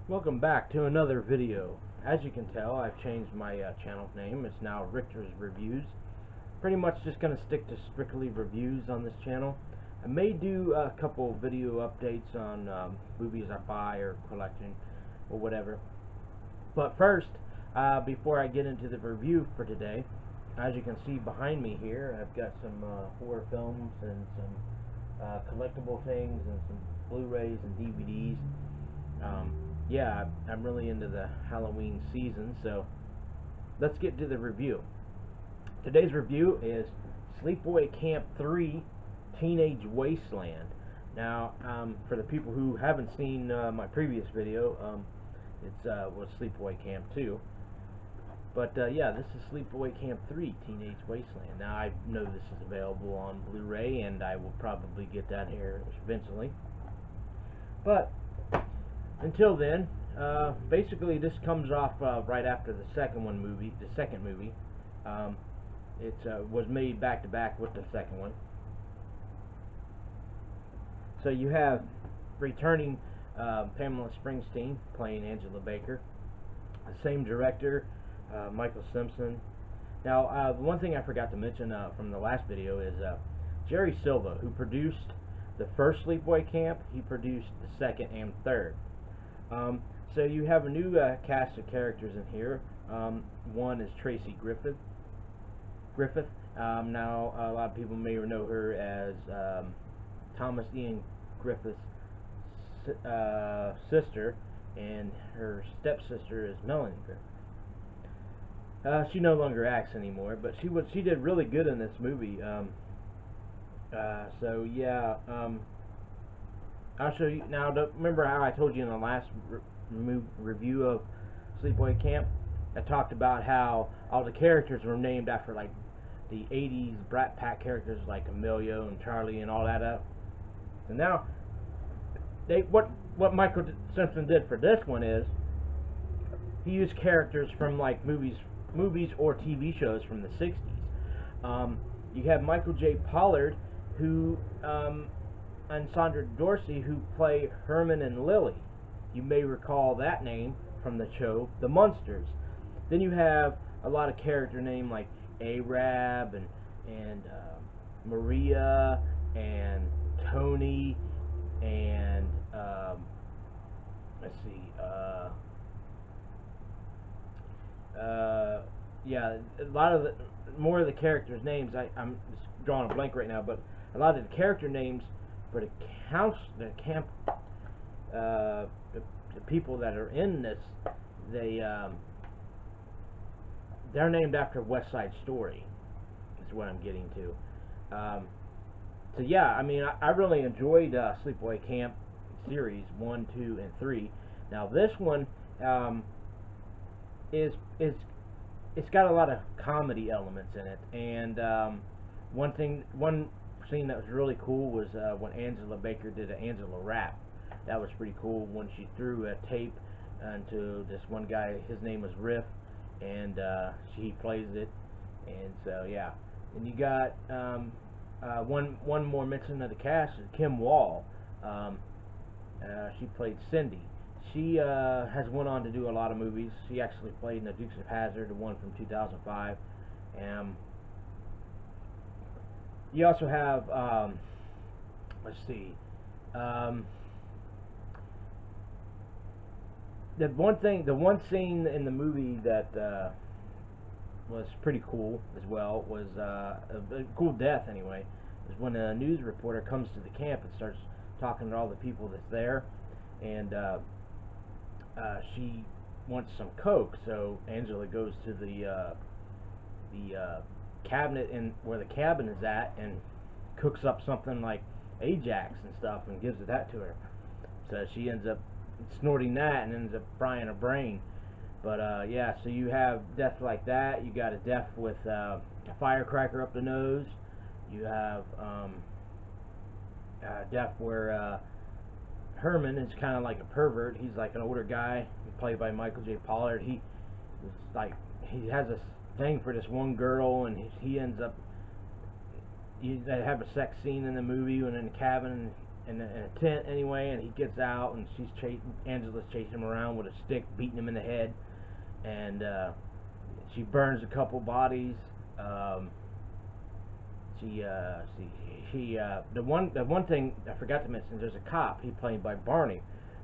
Welcome back to another video. As you can tell, I've changed my channel name. It's now Richter's Reviews. Pretty much just going to stick to strictly reviews on this channel. I may do a couple video updates on movies I buy or collecting or whatever. But first, before I get into the review for today, as you can see behind me here, I've got some horror films and some collectible things and some Blu-rays and DVDs. Yeah, I'm really into the Halloween season, so let's get to the review. Today's review is Sleepaway Camp 3 Teenage Wasteland. Now, for the people who haven't seen my previous video, it was Sleepaway Camp 2. But yeah, this is Sleepaway Camp 3 Teenage Wasteland. Now, I know this is available on Blu-ray, and I will probably get that here eventually. But until then, basically this comes off right after the second movie. It was made back to back with the second one. So you have returning Pamela Springsteen playing Angela Baker, the same director, Michael Simpson. Now, the one thing I forgot to mention from the last video is Jerry Silva, who produced the first Sleepaway Camp. He produced the second and third. So you have a new cast of characters in here. One is Tracy Griffith. Now, a lot of people may know her as Thomas Ian Griffith's sister, and her stepsister is Melanie Griffith. She no longer acts anymore, but she did really good in this movie. So yeah. I'll show you now. Remember how I told you in the last review of Sleepaway Camp? I talked about how all the characters were named after like the 80s Brat Pack characters like Emilio and Charlie and all that up. So now, what Michael Simpson did for this one is he used characters from like movies or TV shows from the 60s. You have Michael J. Pollard, who and Sandra Dorsey, who play Herman and Lily. You may recall that name from the show The Munsters. Then you have a lot of character names like Arab and Maria and Tony and let's see, yeah, a lot of more of the characters' names. I'm just drawing a blank right now, but a lot of the character names for the camp, the people that are in this, they're named after West Side Story. Is what I'm getting to. So yeah, I mean, I really enjoyed Sleepaway Camp series 1, 2, and 3. Now this one it's got a lot of comedy elements in it, and one scene that was really cool was when Angela Baker did an Angela rap. That was pretty cool when she threw a tape into this one guy. His name was Riff, and she plays it. And so yeah, and you got one more mention of the cast is Kim Wall. She played Cindy. She has went on to do a lot of movies. She actually played in The Dukes of Hazzard, the one from 2005. You also have, let's see, the one scene in the movie that was pretty cool as well was a cool death anyway, is when a news reporter comes to the camp and starts talking to all the people that's there, and she wants some coke, so Angela goes to the cabinet in where the cabin is at and cooks up something like Ajax and stuff and gives that to her. So she ends up snorting that and ends up frying her brain. But yeah, so you have death like that. You got a death with a firecracker up the nose. You have death where Herman is kind of like a pervert. He's like an older guy played by Michael J. Pollard. He has a thing for this one girl, and he ends up, they have a sex scene in the movie when in the cabin, in a tent anyway, and he gets out, and Angela's chasing him around with a stick, beating him in the head, and she burns a couple bodies. The one thing I forgot to mention, there's a cop. He's played by Barney.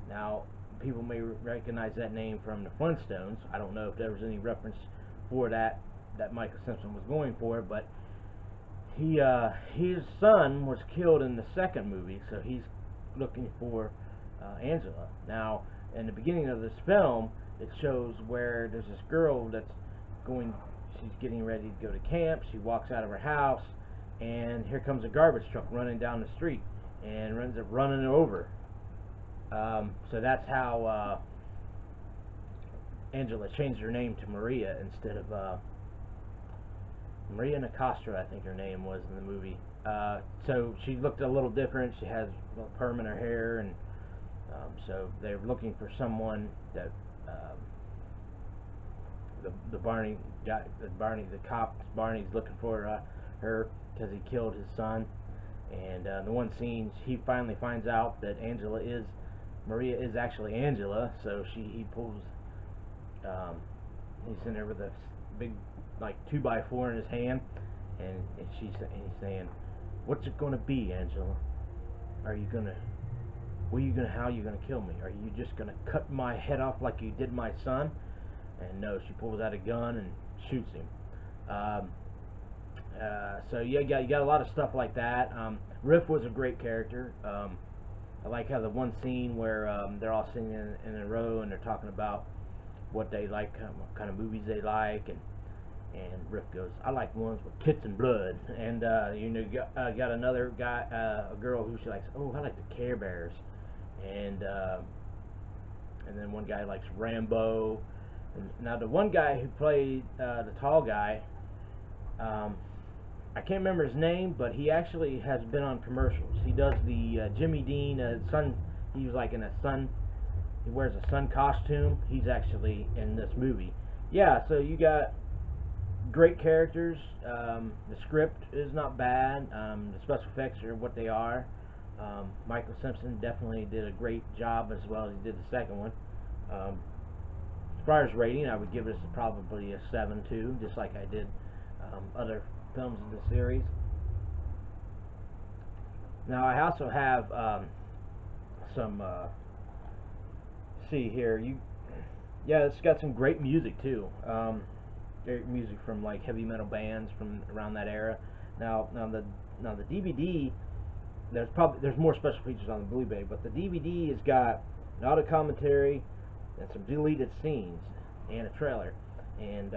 Now, people may recognize that name from the Flintstones. I don't know if there was any reference for that Michael Simpson was going for, but his son was killed in the second movie, so he's looking for Angela. Now, in the beginning of this film, it shows where there's this girl that's she's getting ready to go to camp. She walks out of her house, and here comes a garbage truck running down the street, and ends up running her over. So that's how Angela changed her name to Maria instead of Maria Nicastro, I think her name was in the movie. So she looked a little different. She has a little perm in her hair, and so they're looking for someone that Barney's looking for her because he killed his son. And the one scene, he finally finds out that Maria is actually Angela. So he pulls. He's in there with a big, like, 2x4 in his hand, and he's saying, "What's it gonna be, Angela? How are you gonna kill me? Are you just gonna cut my head off like you did my son?" And no, she pulls out a gun and shoots him. So you got a lot of stuff like that. Riff was a great character. I like how the one scene where they're all sitting in a row and they're talking about what they like, what kind of movies they like, and Riff goes, "I like ones with tits and blood." And got another guy, a girl who she likes. "Oh, I like the Care Bears," and then one guy likes Rambo. And now the one guy who played the tall guy, I can't remember his name, but he actually has been on commercials. He does the Jimmy Dean sun. He was like in a sun. He wears a sun costume. He's actually in this movie. Yeah, so you got great characters. The script is not bad. The special effects are what they are. Michael Simpson definitely did a great job as well as he did the second one. As far as rating, I would give this probably a 7 too, just like I did other films in the series. Now I also have some see here, it's got some great music too. Great music from like heavy metal bands from around that era. Now the DVD, there's more special features on the Blu-ray, but the DVD has got an audio commentary and some deleted scenes and a trailer. And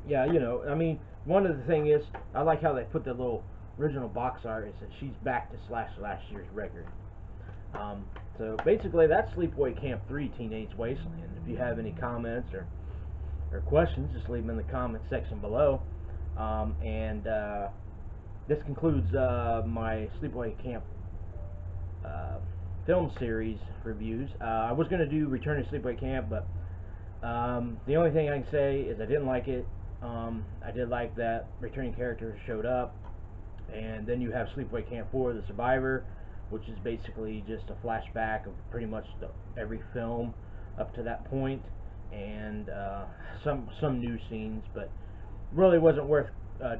yeah, I mean, one of the thing is, I like how they put the little original box art. It says she's back to last year's record. So basically, that's Sleepaway Camp 3 Teenage Wasteland. If you have any comments or questions, just leave them in the comment section below. This concludes my Sleepaway Camp film series reviews. I was going to do Return to Sleepaway Camp, but the only thing I can say is I didn't like it. I did like that returning characters showed up, and then you have Sleepaway Camp 4, The Survivor, which is basically just a flashback of pretty much every film up to that point, and some new scenes, but really wasn't worth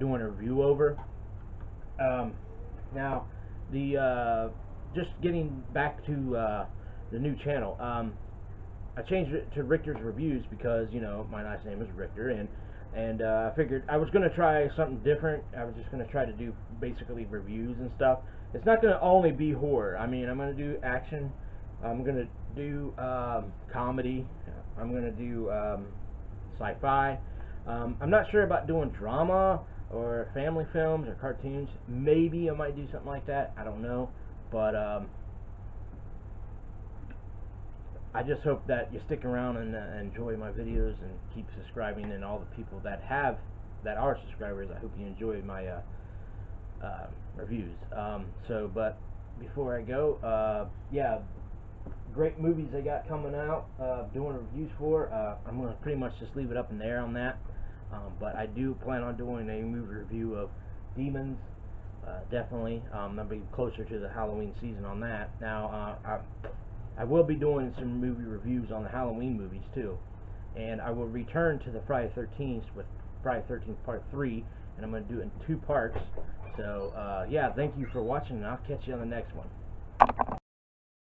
doing a review over. Now, just getting back to the new channel, I changed it to Richter's Reviews because, my last name is Richter, and I figured I was going to try something different. I was just going to try to do basically reviews and stuff. It's not going to only be horror. I mean, I'm going to do action. I'm going to do comedy. I'm going to do sci-fi. I'm not sure about doing drama or family films or cartoons. Maybe I might do something like that. I don't know. But I just hope that you stick around and enjoy my videos and keep subscribing, and all the people that are subscribers, I hope you enjoy my reviews. But before I go, yeah, great movies they got coming out, doing reviews for. I'm going to pretty much just leave it up in the air on that. But I do plan on doing a movie review of Demons, definitely. I'll be closer to the Halloween season on that. Now, I will be doing some movie reviews on the Halloween movies too, and I will return to the Friday 13th with Friday 13th Part 3, and I'm going to do it in 2 parts. So, yeah, thank you for watching, and I'll catch you on the next one.